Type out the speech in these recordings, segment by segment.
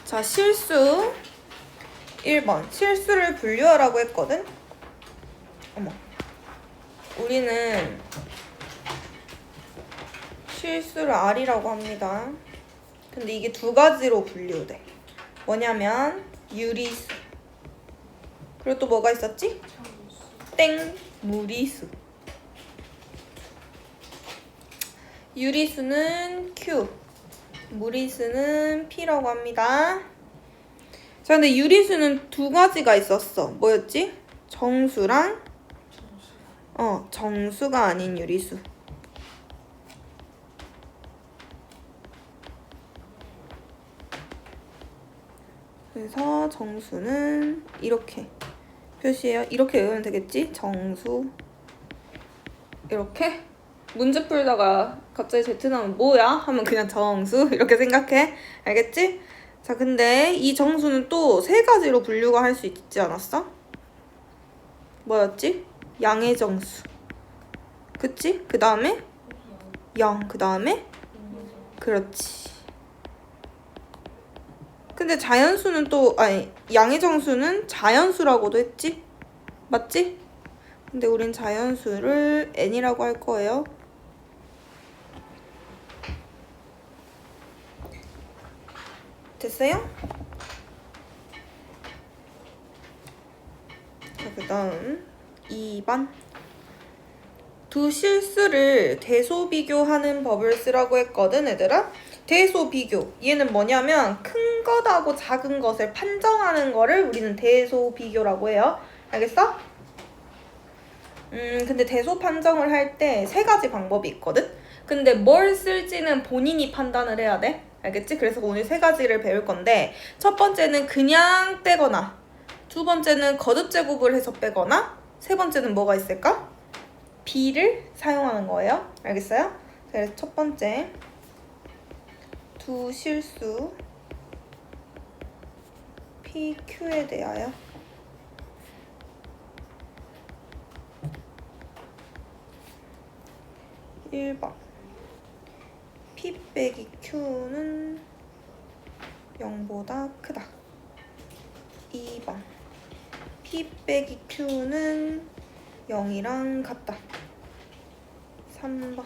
자, 실수 1번. 실수를 분류하라고 했거든? 어머. 우리는 실수를 R이라고 합니다. 근데 이게 두 가지로 분류돼. 뭐냐면 유리수. 그리고 또 뭐가 있었지? 땡, 무리수. 유리수는 Q, 무리수는 P라고 합니다. 자, 근데 유리수는 두 가지가 있었어. 뭐였지? 정수랑 정수가 아닌 유리수. 그래서 정수는 이렇게 표시해요. 이렇게 외우면 되겠지? 정수 이렇게. 문제 풀다가 갑자기 Z 나오면 뭐야? 하면 그냥 정수 이렇게 생각해. 알겠지? 자, 근데 이 정수는 또 세 가지로 분류가 할 수 있지 않았어? 뭐였지? 양의 정수. 그치? 그 다음에 0. 그 다음에 그렇지. 근데 자연수는 또 양의 정수는 자연수라고도 했지? 맞지? 근데 우린 자연수를 n이라고 할 거예요. 됐어요? 자, 그 다음 2번. 두 실수를 대소비교하는 법을 쓰라고 했거든, 얘들아. 대소비교. 얘는 뭐냐면 큰 것하고 작은 것을 판정하는 거를 우리는 대소비교라고 해요. 알겠어? 근데 대소 판정을 할 때 세 가지 방법이 있거든? 근데 뭘 쓸지는 본인이 판단을 해야 돼. 알겠지? 그래서 오늘 세 가지를 배울 건데, 첫 번째는 그냥 빼거나, 두 번째는 거듭 제곱을 해서 빼거나, 세 번째는 뭐가 있을까? B를 사용하는 거예요. 알겠어요? 그래서 첫 번째, 두 실수 PQ에 대하여. (1번) P 빼기 Q는 0보다 크다. 2번 P 빼기 Q는 0이랑 같다. 3번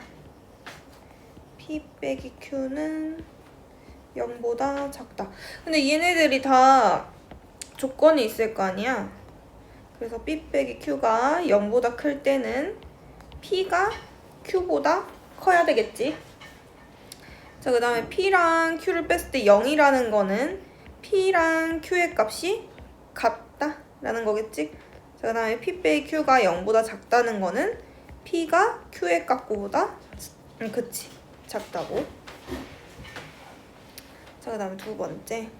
P 빼기 Q는 0보다 작다. 근데 얘네들이 다 조건이 있을 거 아니야. 그래서 P 빼기 Q가 0보다 클 때는 P가 Q보다 커야 되겠지. 자, 그 다음에 P랑 Q를 뺐을 때 0이라는 거는 P랑 Q의 값이 같다라는 거겠지. 자, 그 다음에 P 빼기 Q가 0보다 작다는 거는 P가 Q의 값보다 그치, 작다고. 자, 그 다음에 두 번째,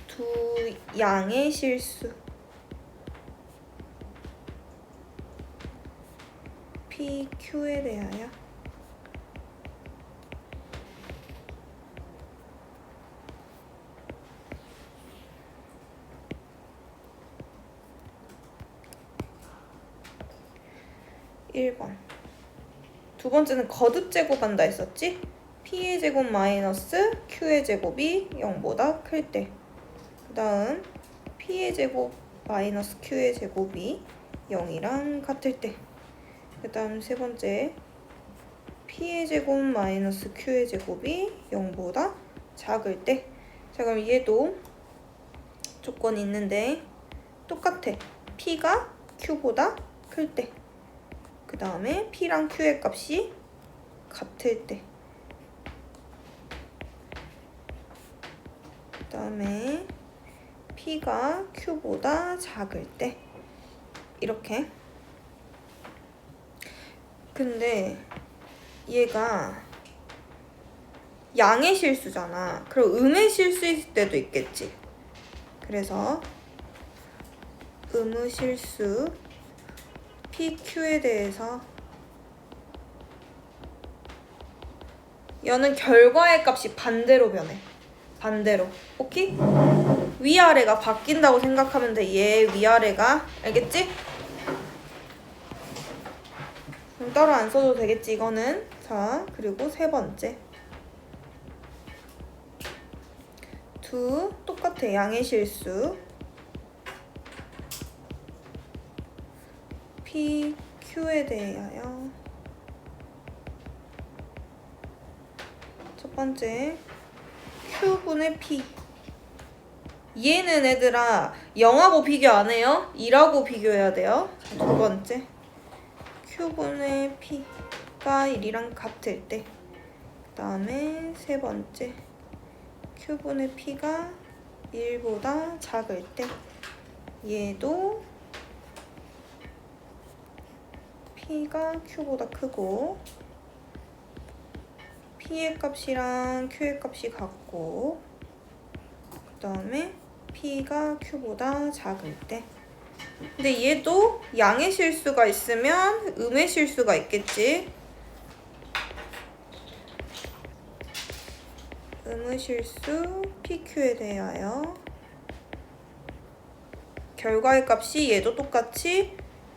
두 양의 실수 PQ에 대하여. (1번) 두 번째는 거듭 제곱한다 했었지? P의 제곱 마이너스 Q의 제곱이 0보다 클 때. 그 다음 P의 제곱 마이너스 Q의 제곱이 0이랑 같을 때. 그 다음 세 번째, P의 제곱 마이너스 Q의 제곱이 0보다 작을 때. 자, 그럼 얘도 조건이 있는데 똑같아. P가 Q보다 클 때. 그 다음에 P랑 Q의 값이 같을 때. 그 다음에 P가 Q보다 작을 때. 이렇게. 근데 얘가 양의 실수잖아. 그럼 음의 실수일 때도 있겠지. 그래서 음의 실수 PQ에 대해서 얘는 결과의 값이 반대로 변해. 반대로. 오케이? 위아래가 바뀐다고 생각하면 돼. 얘 위아래가. 알겠지? 따로 안 써도 되겠지, 이거는. 자, 그리고 세 번째, 루트 똑같아. 양의 실수 P, Q에 대하여 첫 번째 Q분의 P. 얘는 애들아 0하고 비교 안 해요? 2라고 비교해야 돼요. 두 번째 Q분의 P가 1이랑 같을 때, 그 다음에 세 번째 Q분의 P가 1보다 작을 때 얘도 P가 Q보다 크고 P의 값이랑 Q의 값이 같고, 그 다음에 P가 Q보다 작을 때. 근데 얘도 양의 실수가 있으면 음의 실수가 있겠지. 음의 실수 PQ에 대하여 결과의 값이 얘도 똑같이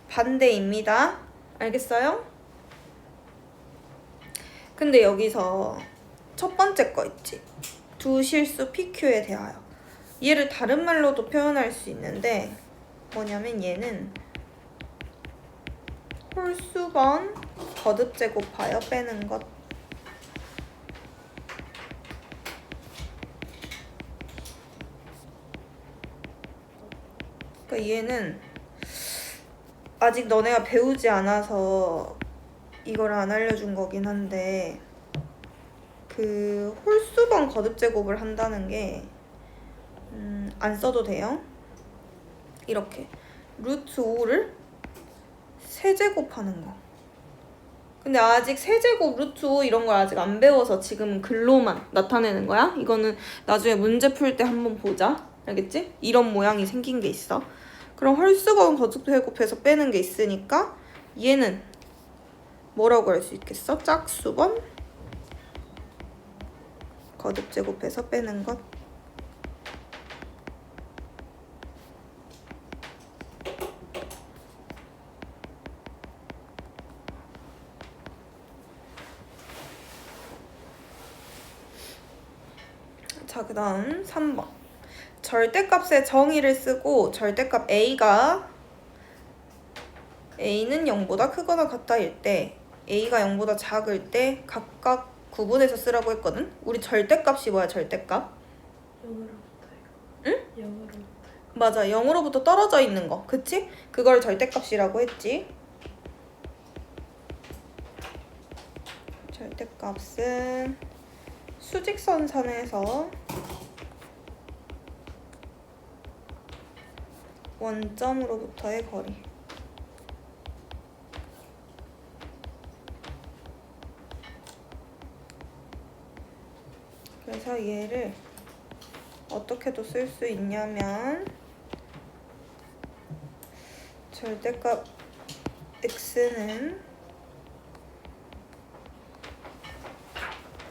반대입니다. 알겠어요? 근데 여기서 첫 번째 거 있지. 두 실수 PQ에 대하여. 얘를 다른 말로도 표현할 수 있는데 뭐냐면 얘는 홀수번 거듭 제곱하여 빼는 것. 그러니까 얘는 아직 너네가 배우지 않아서 이걸 안 알려준 거긴 한데, 그 홀수번 거듭 제곱을 한다는 게 안 써도 돼요. 이렇게 루트 5를 세제곱하는 거. 근데 아직 세제곱, 루트 5 이런 걸 아직 안 배워서 지금은 글로만 나타내는 거야. 이거는 나중에 문제 풀 때 한번 보자. 알겠지? 이런 모양이 생긴 게 있어. 그럼 홀수번 거듭 제곱해서 빼는 게 있으니까 얘는 뭐라고 할 수 있겠어? 짝수번 거듭 제곱해서 빼는 것. 자, 그 다음 3번. 절대값의 정의를 쓰고 절대값 A는 0보다 크거나 같다일 때, A가 0보다 작을 때 각각 구분해서 쓰라고 했거든? 우리 절대값이 뭐야, 절대값? 0으로부터. 응? 0으로부터. 맞아, 0으로부터 떨어져 있는 거. 그치? 그걸 절대값이라고 했지. 절대값은 수직선상에서 원점으로부터의 거리. 그래서 얘를 어떻게도 쓸 수 있냐면 절대값 x는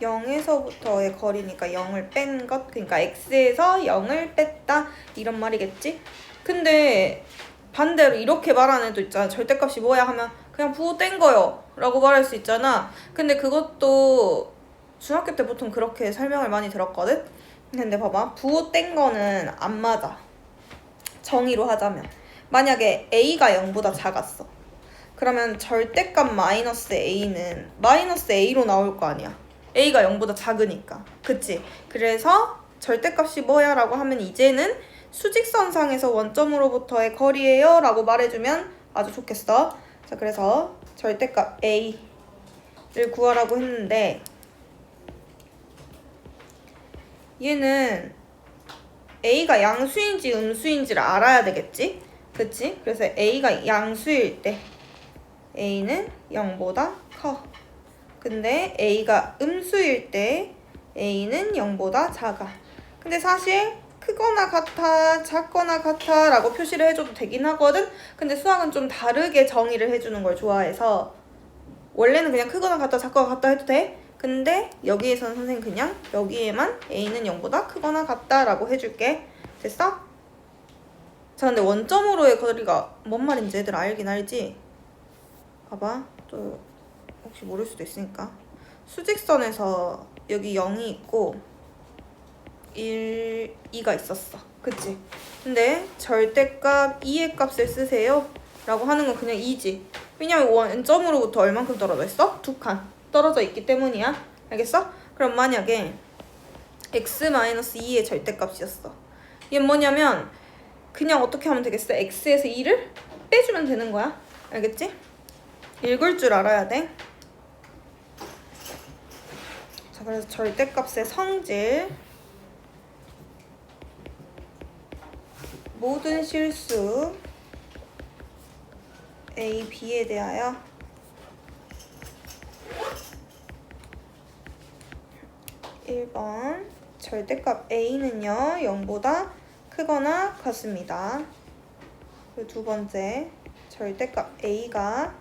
0에서부터의 거리니까 0을 뺀 것, 그러니까 x에서 0을 뺐다 이런 말이겠지? 근데 반대로 이렇게 말하는 애도 있잖아. 절대값이 뭐야 하면 그냥 부호 뗀 거요 라고 말할 수 있잖아. 근데 그것도 중학교 때 보통 그렇게 설명을 많이 들었거든? 근데 봐봐, 부호 뗀 거는 안 맞아. 정의로 하자면 만약에 a가 0보다 작았어. 그러면 절대값 마이너스 a는 마이너스 a로 나올 거 아니야. a가 0보다 작으니까. 그치? 그래서 절대값이 뭐야 라고 하면 이제는 수직선상에서 원점으로부터의 거리예요 라고 말해주면 아주 좋겠어. 자, 그래서 절대값 a를 구하라고 했는데 얘는 a가 양수인지 음수인지를 알아야 되겠지? 그치? 그래서 a가 양수일 때 a는 0보다 커. 근데 a가 음수일 때 a는 0보다 작아. 근데 사실 크거나 같아, 작거나 같아 라고 표시를 해줘도 되긴 하거든? 근데 수학은 좀 다르게 정의를 해주는 걸 좋아해서 원래는 그냥 크거나 같다, 작거나 같다 해도 돼. 근데 여기에서는 선생님 그냥 여기에만 a는 0보다 크거나 같다 라고 해줄게. 됐어? 자, 근데 원점으로의 거리가 뭔 말인지 애들 알긴 알지? 봐봐, 또 혹시 모를 수도 있으니까. 수직선에서 여기 0이 있고 2가 있었어. 그치? 근데 절대값 2의 값을 쓰세요 라고 하는 건 그냥 2지. 왜냐면 원점으로부터 얼만큼 떨어져 있어? 2칸 떨어져 있기 때문이야. 알겠어? 그럼 만약에 x-2의 절대값이었어. 이게 뭐냐면 그냥 어떻게 하면 되겠어? x에서 2를 빼주면 되는 거야. 알겠지? 읽을 줄 알아야 돼. 자, 그래서 절대값의 성질, 모든 실수 a, b에 대하여 (1번) 절대값 a는요 0보다 크거나 같습니다. 그리고 두 번째, 절대값 a가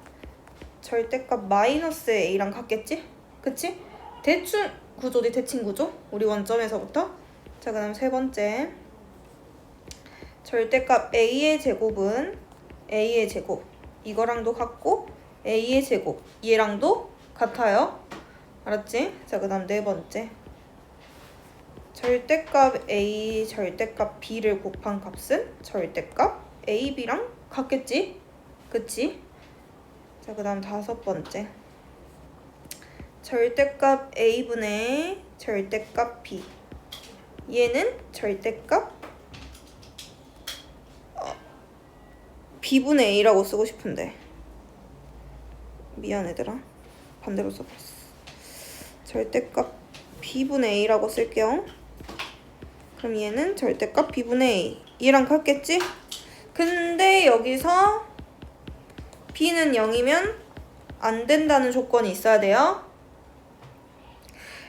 절대값 마이너스 a랑 같겠지? 그치? 대충 구조지, 대칭 구조? 우리 원점에서부터. 자, 그 다음 세 번째, 절대값 a의 제곱은 a의 제곱 이거랑도 같고 a의 제곱 얘랑도 같아요. 알았지? 자, 그 다음 네 번째, 절대값 a, 절대값 b를 곱한 값은 절대값 a, b랑 같겠지? 그치? 자, 그 다음 다섯 번째, 절대값 a분의 절대값 b, 얘는 절대값 b분의 a라고 쓰고 싶은데 미안 얘들아, 반대로 써버렸어. 절대값 b분의 a라고 쓸게요. 그럼 얘는 절대값 b분의 a, 얘랑 같겠지? 근데 여기서 b는 0이면 안 된다는 조건이 있어야 돼요.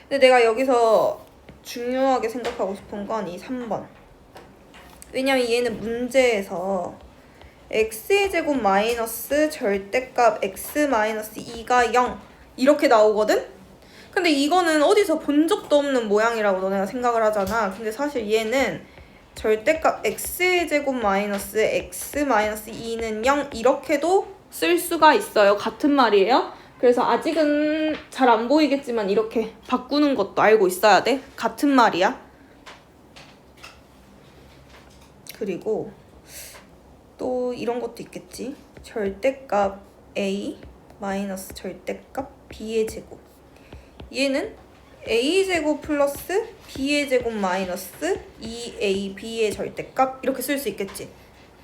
근데 내가 여기서 중요하게 생각하고 싶은 건 이 3번. 왜냐면 얘는 문제에서 x의 제곱 마이너스 절대값 x 마이너스 2가 0 이렇게 나오거든? 근데 이거는 어디서 본 적도 없는 모양이라고 너네가 생각을 하잖아. 근데 사실 얘는 절대값 x의 제곱 마이너스 x 마이너스 2는 0 이렇게도 쓸 수가 있어요. 같은 말이에요. 그래서 아직은 잘 안 보이겠지만 이렇게 바꾸는 것도 알고 있어야 돼. 같은 말이야. 그리고 또 이런 것도 있겠지. 절대값 a 마이너스 절대값 b의 제곱, 얘는 a 제곱 플러스 b의 제곱 마이너스 2ab의 절대값 이렇게 쓸 수 있겠지.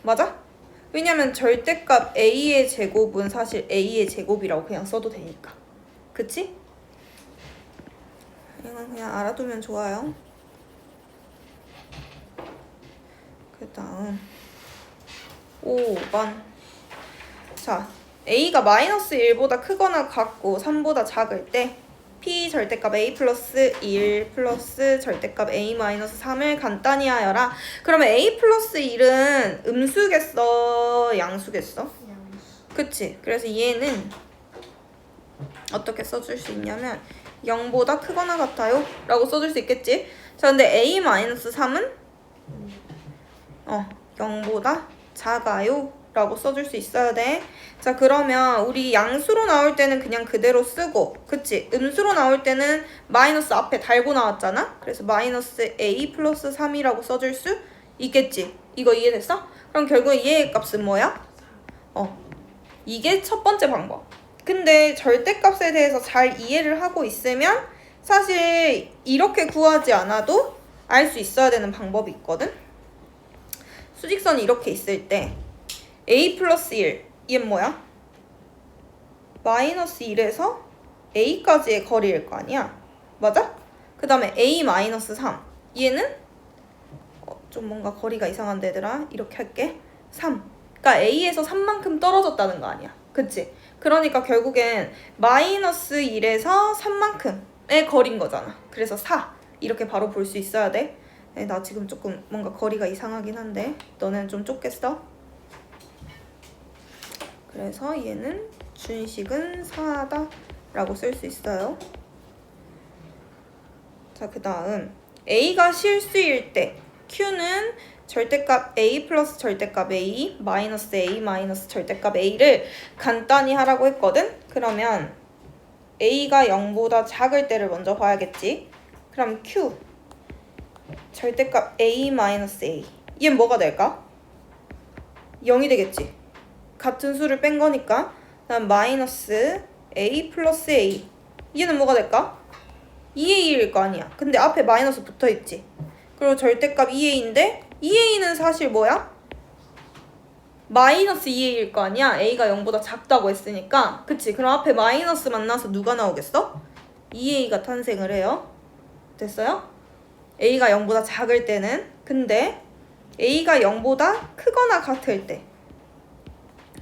맞아? 왜냐면 절대값 a의 제곱은 사실 a의 제곱이라고 그냥 써도 되니까. 그치? 이건 그냥 알아두면 좋아요. 그 다음 5번. 자, a가 마이너스 1보다 크거나 같고 3보다 작을 때 p 절대값 a 플러스 1 플러스 절대값 a 마이너스 3을 간단히 하여라. 그러면 a 플러스 1은 음수겠어? 양수겠어? 양수. 그치? 그래서 얘는 어떻게 써줄 수 있냐면 0보다 크거나 같아요 라고 써줄 수 있겠지? 자, 근데 a 마이너스 3은 0보다 작아요 라고 써줄 수 있어야 돼. 자, 그러면 우리 양수로 나올 때는 그냥 그대로 쓰고, 그치? 음수로 나올 때는 마이너스 앞에 달고 나왔잖아? 그래서 마이너스 a 플러스 3이라고 써줄 수 있겠지? 이거 이해됐어? 그럼 결국 얘의 값은 뭐야? 이게 첫 번째 방법. 근데 절대값에 대해서 잘 이해를 하고 있으면 사실 이렇게 구하지 않아도 알 수 있어야 되는 방법이 있거든? 수직선이 이렇게 있을 때 a 플러스 1, 얘는 뭐야? 마이너스 1에서 a까지의 거리일 거 아니야? 맞아? 그 다음에 a 마이너스 3, 얘는 좀 뭔가 거리가 이상한데 얘들아, 이렇게 할게. 3, 그러니까 a에서 3만큼 떨어졌다는 거 아니야. 그치? 그러니까 결국엔 마이너스 1에서 3만큼의 거리인 거잖아. 그래서 4 이렇게 바로 볼 수 있어야 돼. 나 지금 조금 뭔가 거리가 이상하긴 한데 너는 좀 좁겠어? 그래서 얘는 준식은 4다 라고 쓸 수 있어요. 자, 그 다음 a가 실수일 때 q는 절대값 a 플러스 절대값 a 마이너스 a 마이너스 절대값 a를 간단히 하라고 했거든? 그러면 a가 0보다 작을 때를 먼저 봐야겠지? 그럼 q 절대값 a-a. 얘는 뭐가 될까? 0이 되겠지. 같은 수를 뺀 거니까. 그다음 마이너스 a 플러스 a. 얘는 뭐가 될까? 2a일 거 아니야. 근데 앞에 마이너스 붙어 있지. 그리고 절대값 2a인데 2a는 사실 뭐야? 마이너스 2a일 거 아니야. a가 0보다 작다고 했으니까. 그치? 그럼 앞에 마이너스 만나서 누가 나오겠어? 2a가 탄생을 해요. 됐어요? a가 0보다 작을 때는. 근데 a가 0보다 크거나 같을 때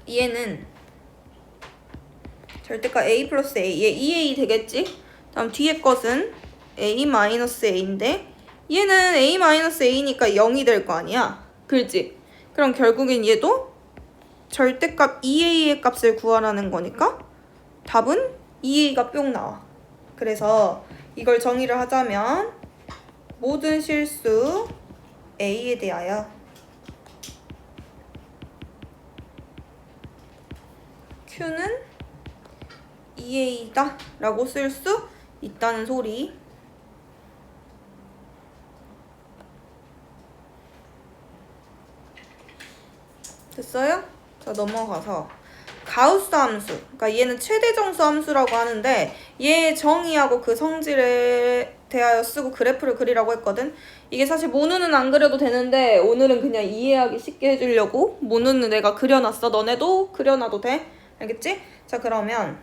얘는 절대값 a 플러스 a. 얘 2a 되겠지? 다음 뒤에 것은 a 마이너스 a인데 얘는 a 마이너스 a니까 0이 될 거 아니야. 그렇지? 그럼 결국엔 얘도 절대값 2a의 값을 구하라는 거니까 답은 2a가 뿅 나와. 그래서 이걸 정의를 하자면 모든 실수 a에 대하여 q는 2a다 라고 쓸 수 있다는 소리. 됐어요? 자, 넘어가서 가우스 함수. 그러니까 얘는 최대 정수 함수라고 하는데 얘 정의하고 그 성질에 대하여 쓰고 그래프를 그리라고 했거든. 이게 사실 모누는 안 그려도 되는데 오늘은 그냥 이해하기 쉽게 해주려고 모누는 내가 그려놨어. 너네도 그려놔도 돼. 알겠지? 자, 그러면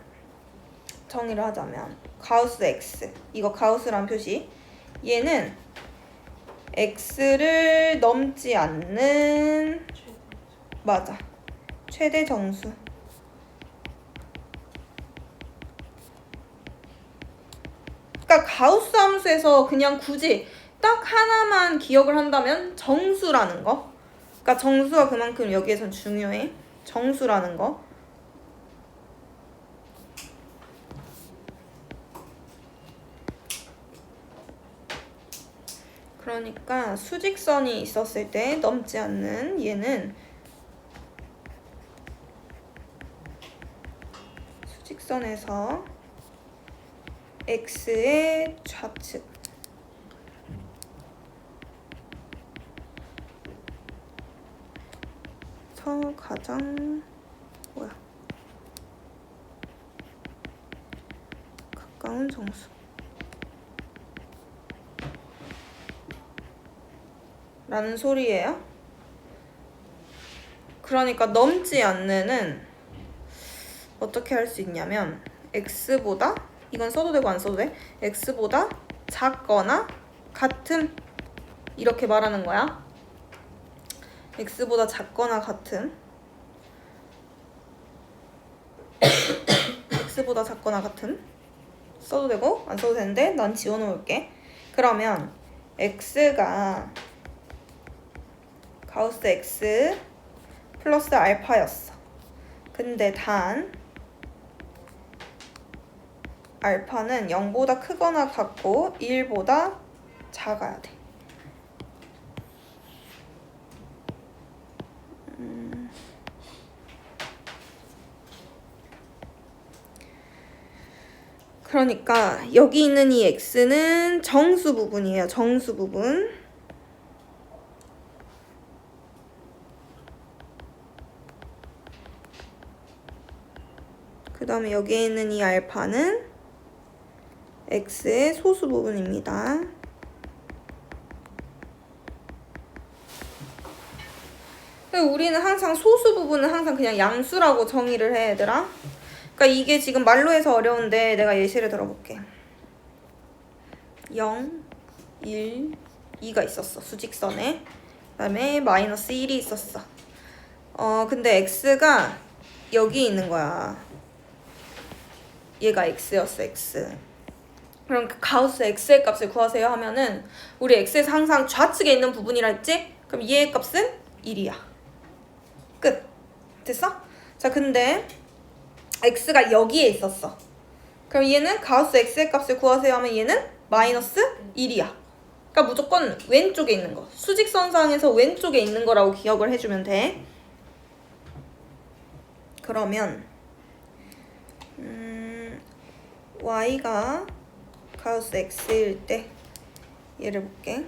정의를 하자면 가우스 x. 이거 가우스란 표시. 얘는 x를 넘지 않는 맞아. 최대 정수. 그러니까 가우스 함수에서 그냥 굳이 딱 하나만 기억을 한다면 정수라는 거. 그러니까 정수가 그만큼 여기에선 중요해. 정수라는 거. 그러니까 수직선이 있었을 때 넘지 않는 얘는 수직선에서 x의 좌측 서 가장 가까운 정수 라는 소리예요. 그러니까 넘지 않는은 어떻게 할 수 있냐면 x보다 이건 써도 되고 안 써도 돼. x보다 작거나 같음 이렇게 말하는 거야. x보다 작거나 같음 x보다 작거나 같음 써도 되고 안 써도 되는데 난 지워놓을게. 그러면 x가 가우스 x 플러스 알파였어. 근데 단 알파는 0보다 크거나 같고 1보다 작아야 돼. 그러니까 여기 있는 이 x는 정수 부분이에요. 정수 부분. 그 다음에 여기에 있는 이 알파는 x의 소수 부분입니다. 우리는 항상 소수 부분은 항상 그냥 양수라고 정의를 해, 얘들아. 그러니까 이게 지금 말로 해서 어려운데 내가 예시를 들어볼게. 0, 1, 2가 있었어. 수직선에. 그 다음에 마이너스 1이 있었어. 근데 x가 여기 있는 거야. 얘가 x였어, x. 그럼 그 가우스 x의 값을 구하세요 하면은 우리 x에서 항상 좌측에 있는 부분이라 했지? 그럼 얘의 값은 1이야. 끝. 됐어? 자, 근데 x가 여기에 있었어. 그럼 얘는 가우스 x의 값을 구하세요 하면 얘는 마이너스 1이야. 그러니까 무조건 왼쪽에 있는 거. 수직선상에서 왼쪽에 있는 거라고 기억을 해주면 돼. 그러면 y가 가우스 x일 때 얘를 볼게.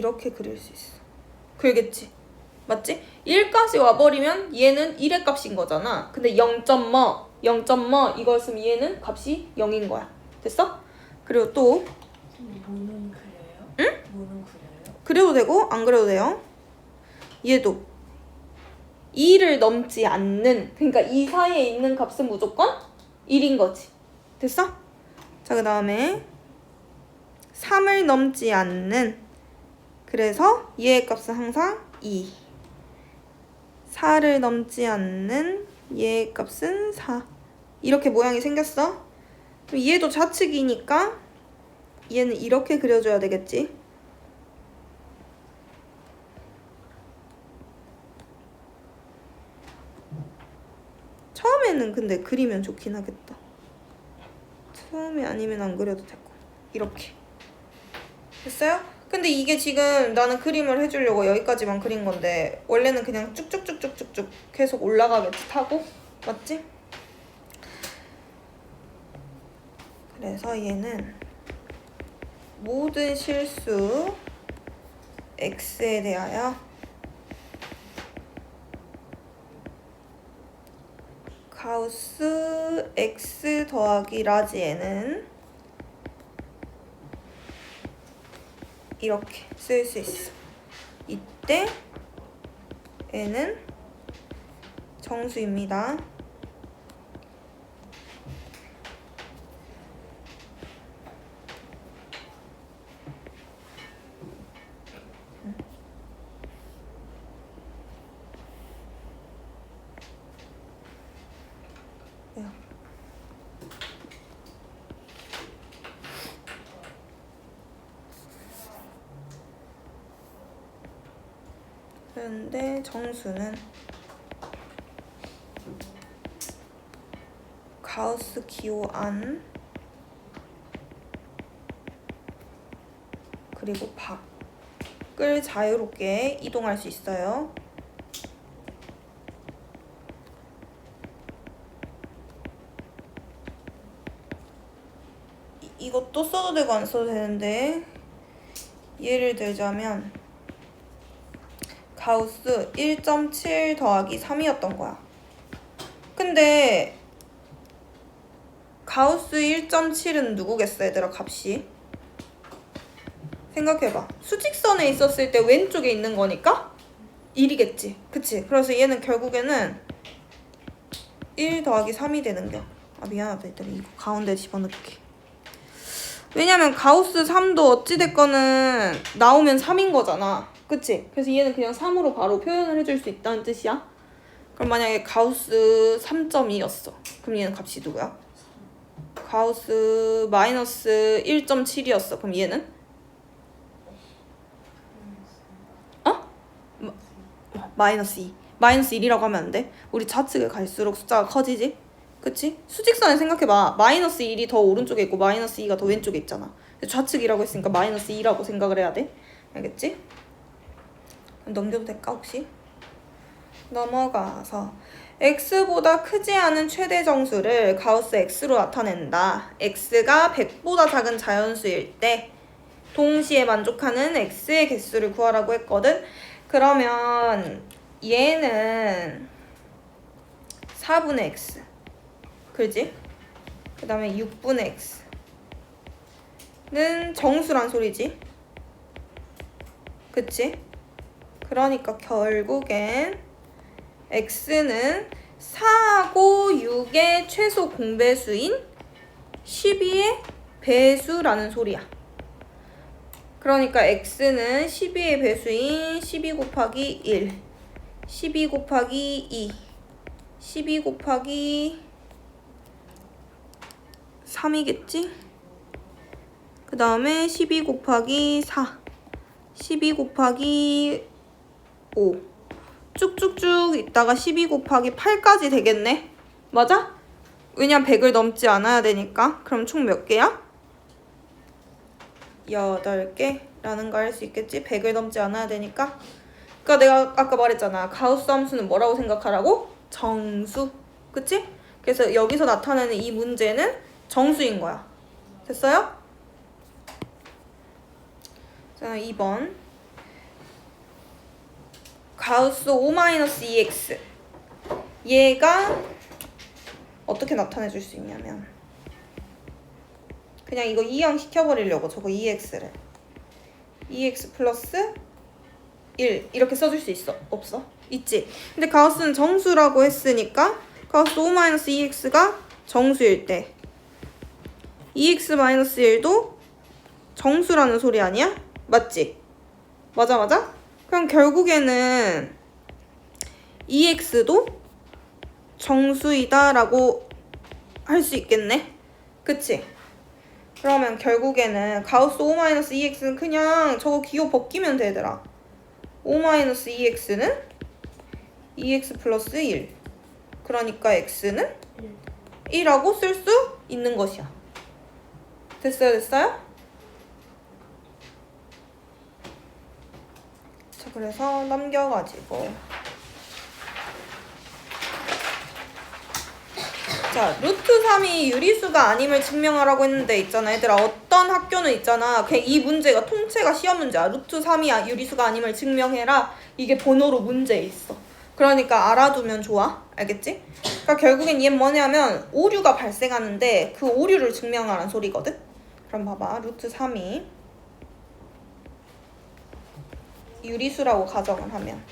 이렇게 그릴 수 있어. 그러겠지? 맞지? 1까지 와버리면 얘는 1의 값인 거잖아. 근데 0.뭐 이걸 쓰면 얘는 값이 0인 거야. 됐어? 그리고 또 뭐는 그려요? 응? 뭐는 그려요? 그려도 되고 안 그려도 돼요. 얘도 2를 넘지 않는, 그러니까 이 사이에 있는 값은 무조건 1인 거지. 됐어? 자, 그 다음에 3을 넘지 않는, 그래서 얘의 값은 항상 2. 4를 넘지 않는 얘의 값은 4. 이렇게 모양이 생겼어. 그럼 얘도 좌측이니까 얘는 이렇게 그려줘야 되겠지. 처음에는 근데 그리면 좋긴 하겠다. 처음에 아니면 안 그려도 되고. 이렇게. 됐어요? 근데 이게 지금 나는 그림을 해주려고 여기까지만 그린 건데 원래는 그냥 쭉쭉쭉쭉쭉쭉 계속 올라가겠지, 타고? 맞지? 그래서 얘는 모든 실수 x에 대하여 가우스 x 더하기 라지에는 이렇게 쓸 수 있어. 이때 n은 정수입니다. 그런데 정수는 가우스 기호 안 그리고 밖을 자유롭게 이동할 수 있어요. 이것도 써도 되고 안 써도 되는데 예를 들자면 가우스 1.7 더하기 3이었던 거야. 근데 가우스 1.7은 누구겠어, 얘들아, 값이? 생각해봐. 수직선에 있었을 때 왼쪽에 있는 거니까 1이겠지. 그치? 그래서 얘는 결국에는 1 더하기 3이 되는 겨. 아, 미안하다, 얘들아. 이거 가운데 집어넣게. 왜냐면 가우스 3도 어찌됐거는 나오면 3인 거잖아. 그치? 그래서 얘는 그냥 3으로 바로 표현을 해줄 수 있다는 뜻이야. 그럼 만약에 가우스 3.2였어. 그럼 얘는 값이 누구야? 가우스 마이너스 1.7이었어. 그럼 얘는? 마이너스 2. 마이너스 1이라고 하면 안 돼. 우리 좌측에 갈수록 숫자가 커지지? 그치? 수직선에 생각해봐. 마이너스 1이 더 오른쪽에 있고 마이너스 2가 더 왼쪽에 있잖아. 좌측이라고 했으니까 마이너스 2라고 생각을 해야 돼. 알겠지? 넘겨도 될까 혹시? 넘어가서 x보다 크지 않은 최대 정수를 가우스 x로 나타낸다. x가 100보다 작은 자연수일 때 동시에 만족하는 x의 개수를 구하라고 했거든. 그러면 얘는 4분의 x, 그지? 그 다음에 6분의 x는 정수란 소리지. 그치? 그러니까 결국엔 x는 4하고 6의 최소 공배수인 12의 배수라는 소리야. 그러니까 x는 12의 배수인 12 곱하기 1, 12 곱하기 2, 12 곱하기 3이겠지? 그 다음에 12 곱하기 4, 12 곱하기 5 쭉쭉쭉 있다가 12 곱하기 8까지 되겠네? 맞아? 왜냐면 100을 넘지 않아야 되니까. 그럼 총 몇 개야? 8개라는 거 알 수 있겠지? 100을 넘지 않아야 되니까. 그러니까 내가 아까 말했잖아. 가우스 함수는 뭐라고 생각하라고? 정수. 그치? 그래서 여기서 나타내는 이 문제는 정수인 거야. 됐어요? 자, 2번. 가우스 O-2x 얘가 어떻게 나타내 줄 수 있냐면 그냥 이거 이항 시켜버리려고 저거 2x를 2x 플러스 1 이렇게 써줄 수 있어? 없어? 있지? 근데 가우스는 정수라고 했으니까 가우스 O-2x가 정수일 때 2x-1도 정수라는 소리 아니야? 맞지? 맞아? 그럼 결국에는 2x도 정수이다 라고 할 수 있겠네? 그치? 그러면 결국에는 가우스 O-2x는 그냥 저거 기호 벗기면 되더라. O-2x는 2x 플러스 1 그러니까 x는 1이라고 쓸 수 있는 것이야. 됐어요? 자, 그래서 넘겨가지고 자, 루트 3이 유리수가 아님을 증명하라고 했는데 있잖아 얘들아. 어떤 학교는 있잖아 그냥 이 문제가 통째가 시험 문제야. 루트 3이 유리수가 아님을 증명해라. 이게 번호로 문제에 있어. 그러니까 알아두면 좋아. 알겠지? 그러니까 결국엔 얘는 뭐냐면 오류가 발생하는데 그 오류를 증명하라는 소리거든. 그럼 봐봐. 루트 3이 유리수라고 가정을 하면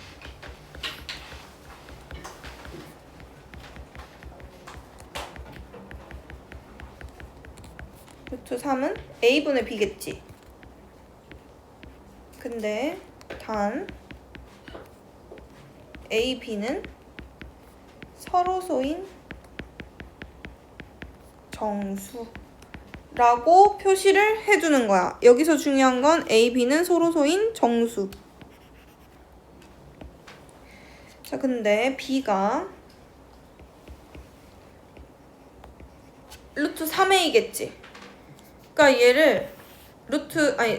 루트 3은 a분의 b겠지. 근데 단 a, b는 서로소인 정수라고 표시를 해주는 거야. 여기서 중요한 건 a, b는 서로소인 정수. 자, 근데 b가 루트 3a겠지. 그러니까 얘를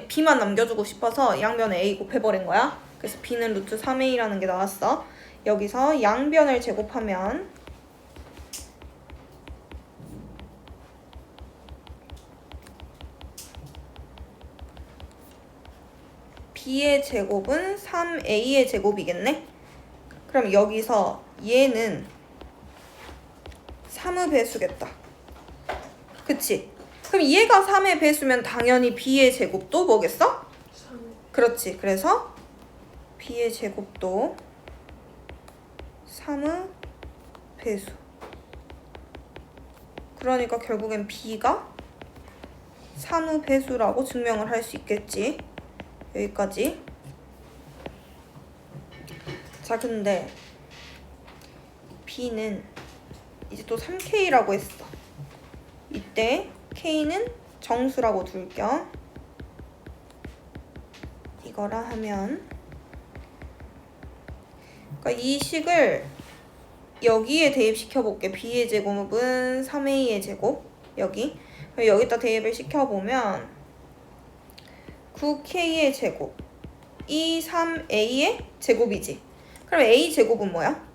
b만 남겨주고 싶어서 양변에 a 곱해버린 거야. 그래서 b는 루트 3a라는 게 나왔어. 여기서 양변을 제곱하면 b의 제곱은 3a의 제곱이겠네? 그럼 여기서 얘는 3의 배수겠다. 그치? 그럼 얘가 3의 배수면 당연히 b의 제곱도 뭐겠어? 3. 그렇지. 그래서 b의 제곱도 3의 배수. 그러니까 결국엔 b가 3의 배수라고 증명을 할 수 있겠지. 여기까지. 자, 근데 b는 이제 또 3k라고 했어. 이때 k는 정수라고 둘 겸 이거라 하면 그러니까 이 식을 여기에 대입시켜 볼게. b의 제곱은 3a의 제곱 여기. 그럼 여기다 대입을 시켜보면 9k의 제곱 이 3a의 제곱이지. 그럼 a 제곱은 뭐야?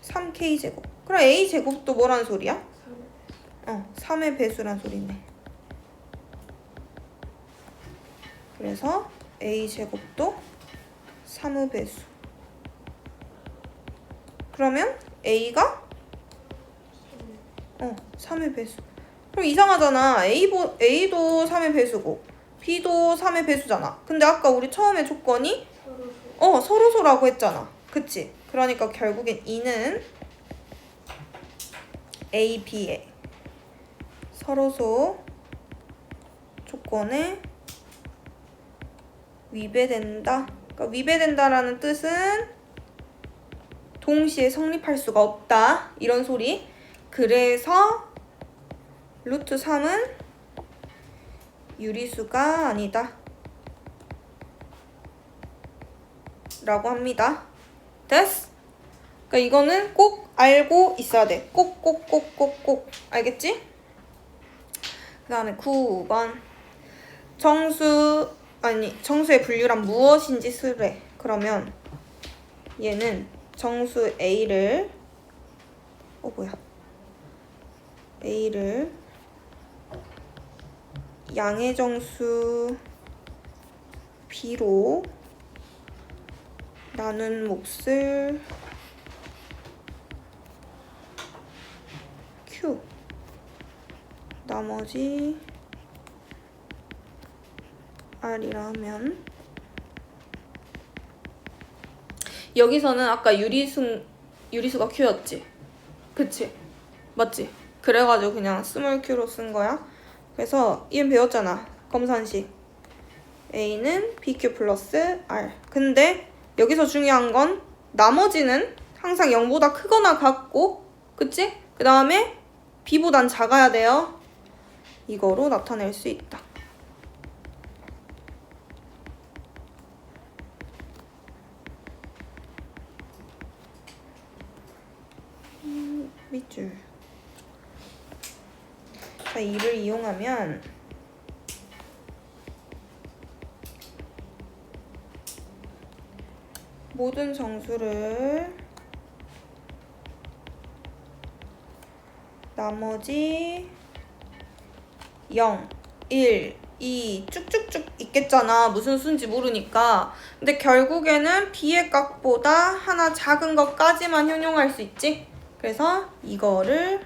3k 제곱. 그럼 a 제곱도 뭐라는 소리야? 3의 배수란 소리네. 그래서 a 제곱도 3의 배수. 그러면 a가 3의 배수. 그럼 이상하잖아. a도 3의 배수고 b도 3의 배수잖아. 근데 아까 우리 처음에 조건이 서로소라고 했잖아. 그치? 그러니까 결국엔 e는 a, b의 서로소 조건에 위배된다. 그러니까 위배된다라는 뜻은 동시에 성립할 수가 없다. 이런 소리. 그래서 루트 3은 유리수가 아니다. 라고 합니다. 됐어? 그러니까 이거는 꼭 알고 있어야 돼. 꼭. 알겠지? 그 다음에 9번. 정수의 분류란 무엇인지 쓰래. 그러면 얘는 정수 A를 A를 양의 정수 B로 나눈 몫을 Q 나머지 R이라면 여기서는 아까 유리수가 Q였지? 그치? 맞지? 그래가지고 그냥 스몰 Q로 쓴 거야. 그래서 이는 배웠잖아. 검산식. A는 BQ 플러스 R. 근데 여기서 중요한 건 나머지는 항상 0보다 크거나 같고, 그치? 그 다음에 B보단 작아야 돼요. 이거로 나타낼 수 있다. 밑줄. 자, 이를 이용하면 모든 정수를 나머지 0, 1, 2 쭉쭉쭉 있겠잖아. 무슨 수인지 모르니까. 근데 결국에는 B의 값보다 하나 작은 것까지만 효용할 수 있지. 그래서 이거를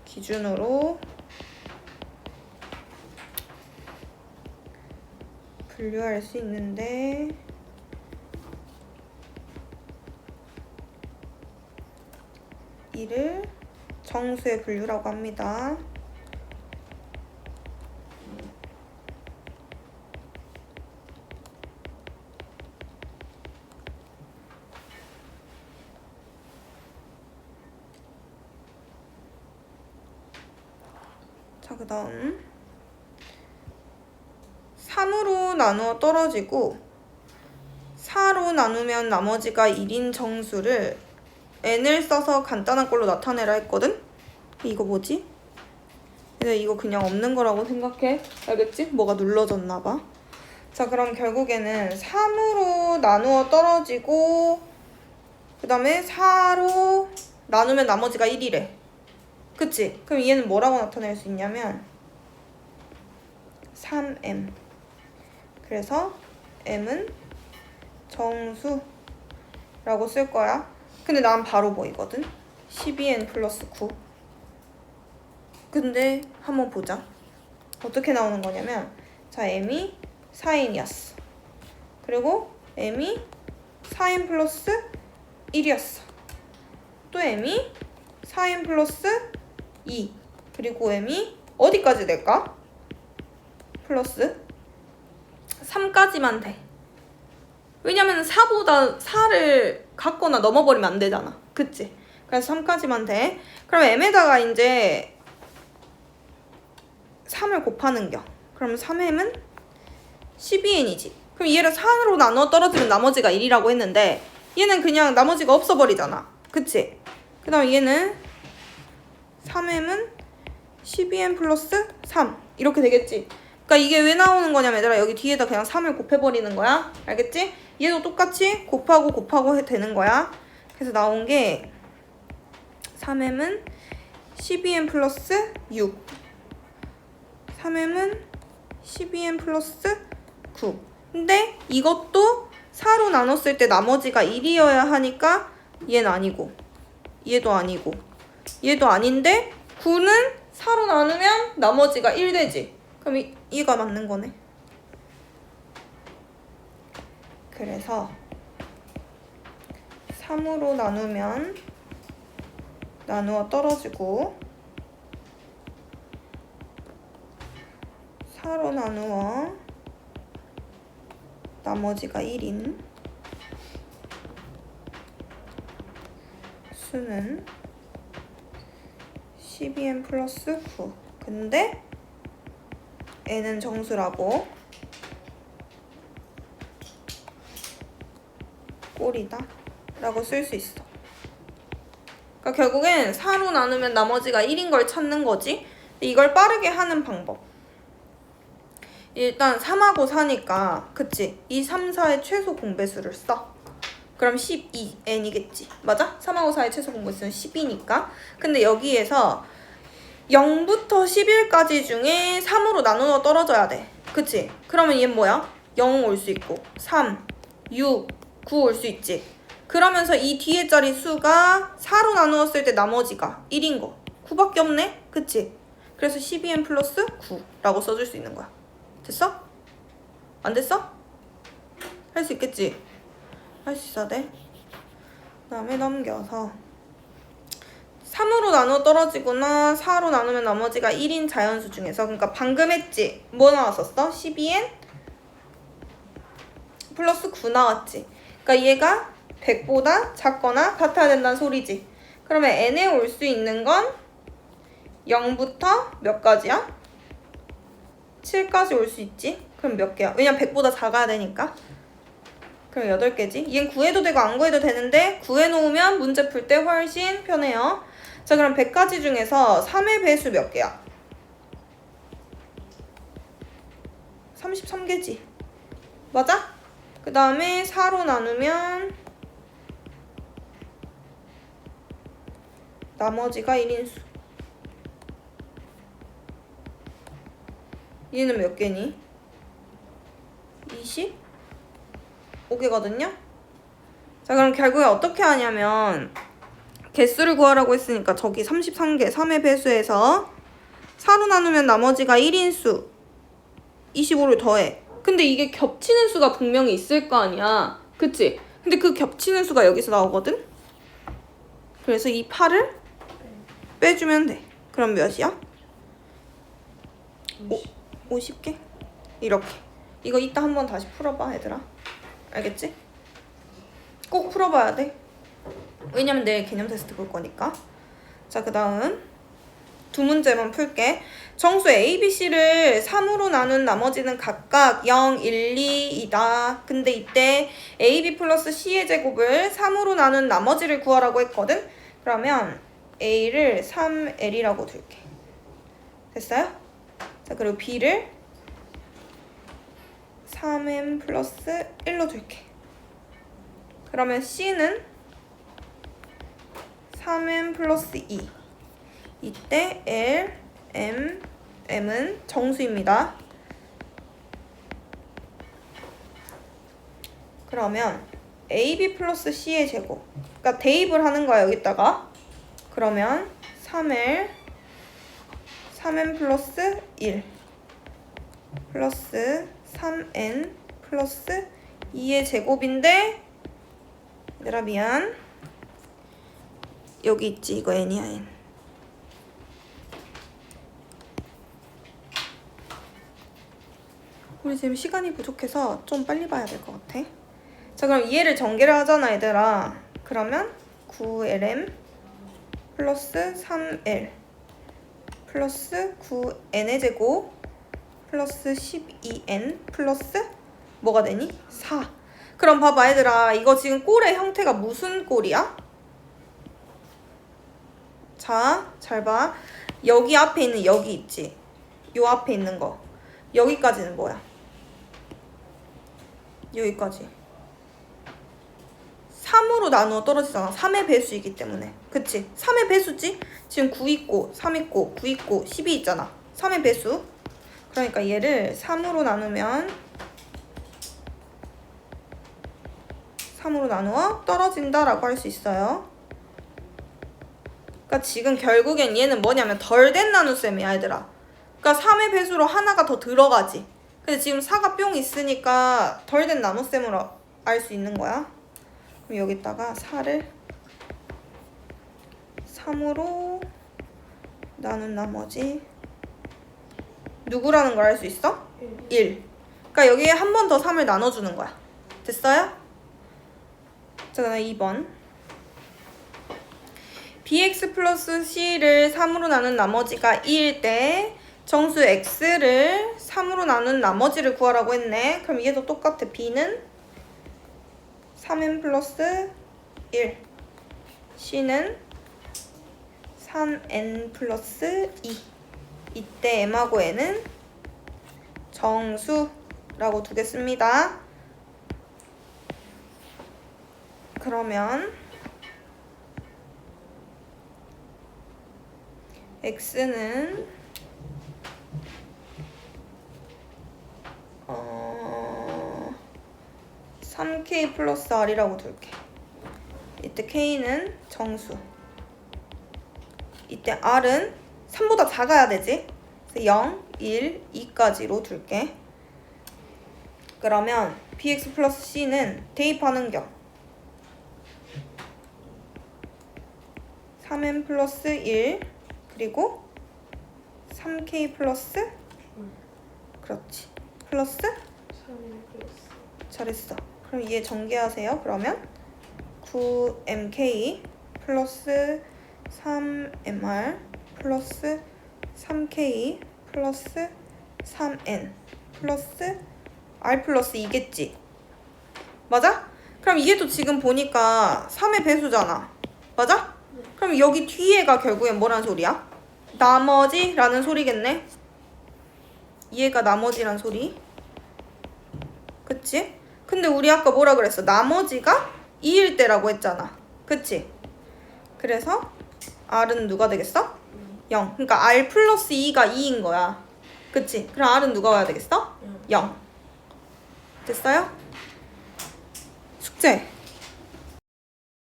기준으로 분류할 수 있는데 이를 정수의 분류라고 합니다. 자, 그 다음 3으로 나누어 떨어지고 4로 나누면 나머지가 1인 정수를 n을 써서 간단한 걸로 나타내라 했거든? 이거 뭐지? 근데 이거 그냥 없는 거라고 생각해. 알겠지? 뭐가 눌러졌나 봐. 자, 그럼 결국에는 3으로 나누어 떨어지고 그 다음에 4로 나누면 나머지가 1이래. 그치? 그럼 얘는 뭐라고 나타낼 수 있냐면 3m. 그래서 m은 정수라고 쓸 거야. 근데 난 바로 보이거든? 12n 플러스 9. 근데 한번 보자. 어떻게 나오는 거냐면 자, m이 4n이었어. 그리고 m이 4n 플러스 1이었어. 또 m이 4n 플러스 2. 그리고 m이 어디까지 될까? 플러스 3까지만 돼. 왜냐면 4보다 4를 갖거나 넘어버리면 안 되잖아. 그치? 그래서 3까지만 돼. 그럼 m에다가 이제 3을 곱하는겨. 그럼 3m은 12n이지. 그럼 얘를 4로 나눠 떨어지면 나머지가 1이라고 했는데 얘는 그냥 나머지가 없어버리잖아. 그치? 그 다음 얘는 3m은 12n 플러스 3 이렇게 되겠지. 그러니까 이게 왜 나오는 거냐면 얘들아 여기 뒤에다 그냥 3을 곱해버리는 거야. 알겠지? 얘도 똑같이 곱하고 해도 되는 거야. 그래서 나온 게 3m은 12n 플러스 6 3m은 12n 플러스 9. 근데 이것도 4로 나눴을 때 나머지가 1이어야 하니까 얘는 아니고 얘도 아니고 얘도 아닌데 9는 4로 나누면 나머지가 1 되지. 그럼 이가 맞는 거네. 그래서 3으로 나누면 나누어 떨어지고 4로 나누어 나머지가 1인 수는 12n 플러스 9. 근데 n은 정수라고 꼴이다 라고 쓸 수 있어. 그러니까 결국엔 4로 나누면 나머지가 1인 걸 찾는 거지. 이걸 빠르게 하는 방법. 일단 3하고 4니까 그치? 이 3, 4의 최소 공배수를 써. 그럼 12n이겠지. 맞아? 3하고 4의 최소 공배수는 10이니까. 근데 여기에서 0부터 11까지 중에 3으로 나누어 떨어져야 돼. 그치? 그러면 얘는 뭐야? 0 올 수 있고 3, 6, 9 올 수 있지. 그러면서 이 뒤에 자리 수가 4로 나누었을 때 나머지가 1인 거. 9밖에 없네? 그치? 그래서 12n 플러스 9라고 써줄 수 있는 거야. 됐어? 안 됐어? 할 수 있겠지? 할 수 있어야 돼. 그 다음에 넘겨서 3으로 나누어 떨어지거나 4로 나누면 나머지가 1인 자연수 중에서, 그러니까 방금 했지? 뭐 나왔었어? 12n 플러스 9 나왔지. 그러니까 얘가 100보다 작거나 같아야 된다는 소리지. 그러면 n에 올 수 있는 건 0부터 몇 가지야? 7까지 올 수 있지. 그럼 몇 개야? 왜냐면 100보다 작아야 되니까. 그럼 8개지. 얘는 구해도 되고 안 구해도 되는데 구해놓으면 문제 풀 때 훨씬 편해요. 자, 그럼 100가지 중에서 3의 배수 몇 개야? 33개지. 맞아? 그 다음에 4로 나누면 나머지가 1인수. 얘는 몇 개니? 25개거든요? 자, 그럼 결국에 어떻게 하냐면 개수를 구하라고 했으니까 저기 33개 3의 배수에서 4로 나누면 나머지가 1인수 25를 더해. 근데 이게 겹치는 수가 분명히 있을 거 아니야. 그치? 근데 그 겹치는 수가 여기서 나오거든? 그래서 이 8을 빼주면 돼. 그럼 몇이야? 50개? 이렇게. 이거 이따 한번 다시 풀어봐, 얘들아. 알겠지? 꼭 풀어봐야 돼. 왜냐면 내일 개념 테스트 볼 거니까. 자, 그 다음 두 문제만 풀게. 정수 A, B, C를 3으로 나눈 나머지는 각각 0, 1, 2이다. 근데 이때 A, B 플러스 C의 제곱을 3으로 나눈 나머지를 구하라고 했거든? 그러면 A를 3L이라고 둘게. 됐어요? 자, 그리고 B를 3M 플러스 1로 둘게. 그러면 C는 3M 플러스 2. 이때 L, M, M은 정수입니다. 그러면 AB 플러스 C의 제곱. 그러니까 대입을 하는 거야, 여기다가. 그러면 3L, 3M 플러스 1 플러스 3N 플러스 2의 제곱인데, 얘들아 미안. 여기 있지, 이거 N이야, N. 우리 지금 시간이 부족해서 좀 빨리 봐야 될 것 같아. 자, 그럼 얘를 전개를 하잖아, 얘들아. 그러면 9LM 플러스 3L 플러스 9N의 제곱 플러스 12N 플러스 뭐가 되니? 4. 그럼 봐봐, 얘들아. 이거 지금 꼴의 형태가 무슨 꼴이야? 자, 잘 봐. 여기 앞에 있는 여기 있지? 요 앞에 있는 거. 여기까지는 뭐야? 여기까지 3으로 나누어 떨어지잖아. 3의 배수이기 때문에. 그치? 3의 배수지? 지금 9 있고 3 있고 9 있고 12 있잖아. 3의 배수. 그러니까 얘를 3으로 나누면 3으로 나누어 떨어진다 라고 할 수 있어요. 그러니까 지금 결국엔 얘는 뭐냐면 덜 된 나눗셈이야, 얘들아. 그러니까 3의 배수로 하나가 더 들어가지. 근데 지금 4가 뿅 있으니까 덜 된 나눗셈으로 알 수 있는 거야. 그럼 여기다가 4를 3으로 나눈 나머지 누구라는 걸 알 수 있어? 1. 그러니까 여기에 한 번 더 3을 나눠주는 거야. 됐어요? 자, 그다음 2번. bx 플러스 c를 3으로 나눈 나머지가 2일 때 정수 x를 3으로 나눈 나머지를 구하라고 했네. 그럼 얘도 똑같아. b는 3n 플러스 1, c는 3n 플러스 2. 이때 m하고 n은 정수라고 두겠습니다. 그러면 x는 3 3K 플러스 R이라고 둘게. 이때 K는 정수. 이때 R은 3보다 작아야 되지? 그래서 0, 1, 2까지로 둘게. 그러면 bx 플러스 c는 대입하는 겸 3n 플러스 1 그리고 3k 플러스 그렇지 플러스 3일 플러스 잘했어. 그럼 얘 전개하세요. 그러면 9mk 플러스 3mr 플러스 3k 플러스 3n 플러스 r 플러스 2겠지? 맞아? 그럼 이게 또 지금 보니까 3의 배수잖아. 맞아? 그럼 여기 뒤에가 결국엔 뭐란 소리야? 나머지라는 소리겠네? 얘가 나머지란 소리. 그치? 근데 우리 아까 뭐라 그랬어? 나머지가 2일 때라고 했잖아. 그치? 그래서 R은 누가 되겠어? 0. 그러니까 R 플러스 2가 2인 거야. 그치? 그럼 R은 누가 와야 되겠어? 0. 됐어요? 숙제.